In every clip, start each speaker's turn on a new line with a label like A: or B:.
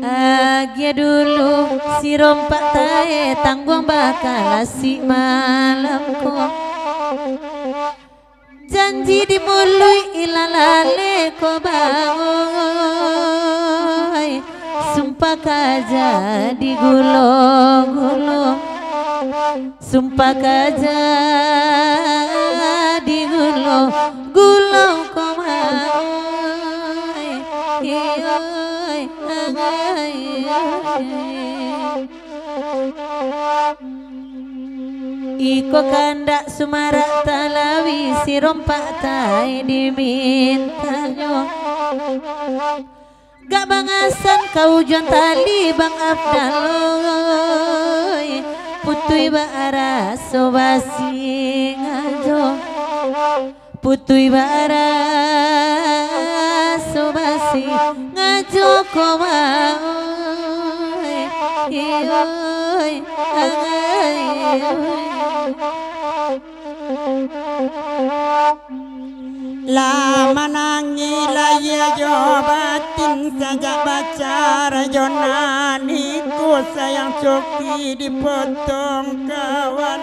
A: Agia dulu si rompak tae tanggung bakal si malamku janji di mului ilalale ko bangoy sumpah kaja di gulo-gulo sumpah kaja di gulo-gulo ko bangoy iyoy agay iko kandak sumara talawi si rompak tai dimintanyo gak bangasan kau juan tali bang Afdaloy putui bara sobasi ngajo putui bara sobasi ngajo komaoy iyoy agay
B: lama nangilaya jobatin saja pacar jonaniku sayang coki dipotong kawan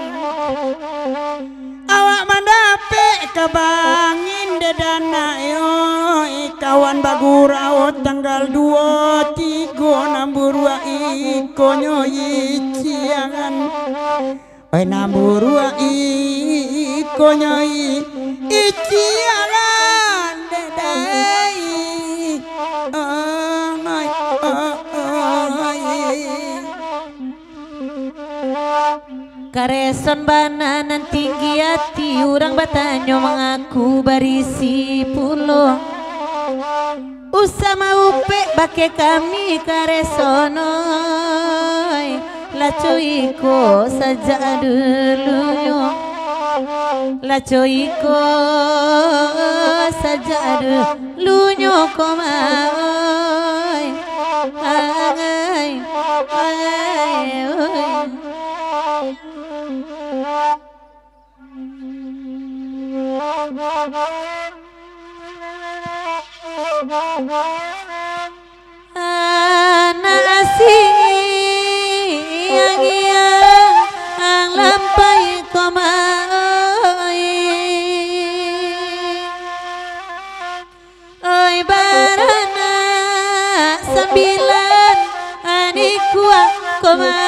B: awak mendapat kebangin dedana yoi kawan bagurau tanggal 23 namburua iko nyoyi ciangan oi namburua iko nyoyi icialan dedai
A: kareson bananan tinggi hati urang batanyo mengaku barisi pulo usama upe bake kami karesonoy lacoiko saja dulunya lacoiko saja dulunya komaoy agay agay anak asing yang lampai komai oi barana 9 aniku komai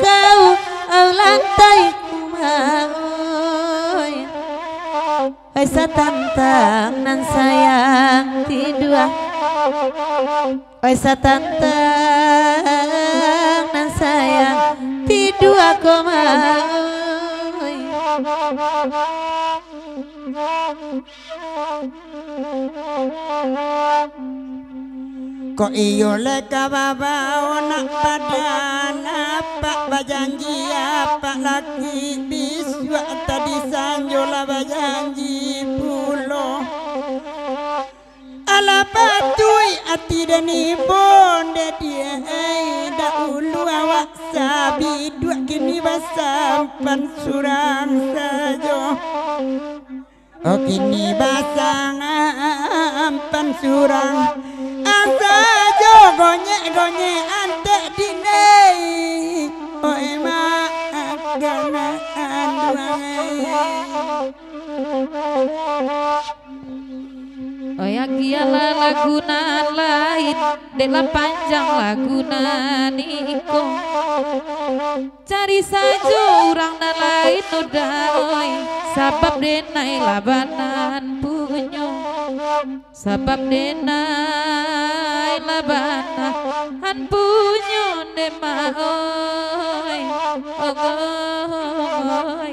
A: kau lantai kumaoy hai satantang nan sayang tidua hai satantang nan sayang tidua kumaoy
B: kok iyo leka babao nak padana pak bajanji apa laki biswa tadi sanjola bajanji pulo ala patui ati dani bonde dia da ulu awak sabi dua kini basampan surang sajo oh kini basampan surang sajo gonye ante dinei oi ma gana
A: oh ya giala laguna lain dela panjang laguna niko cari saja orang dan lain udah oi sabab denai labanan punyo sabab denai labanan punyo dema oi oi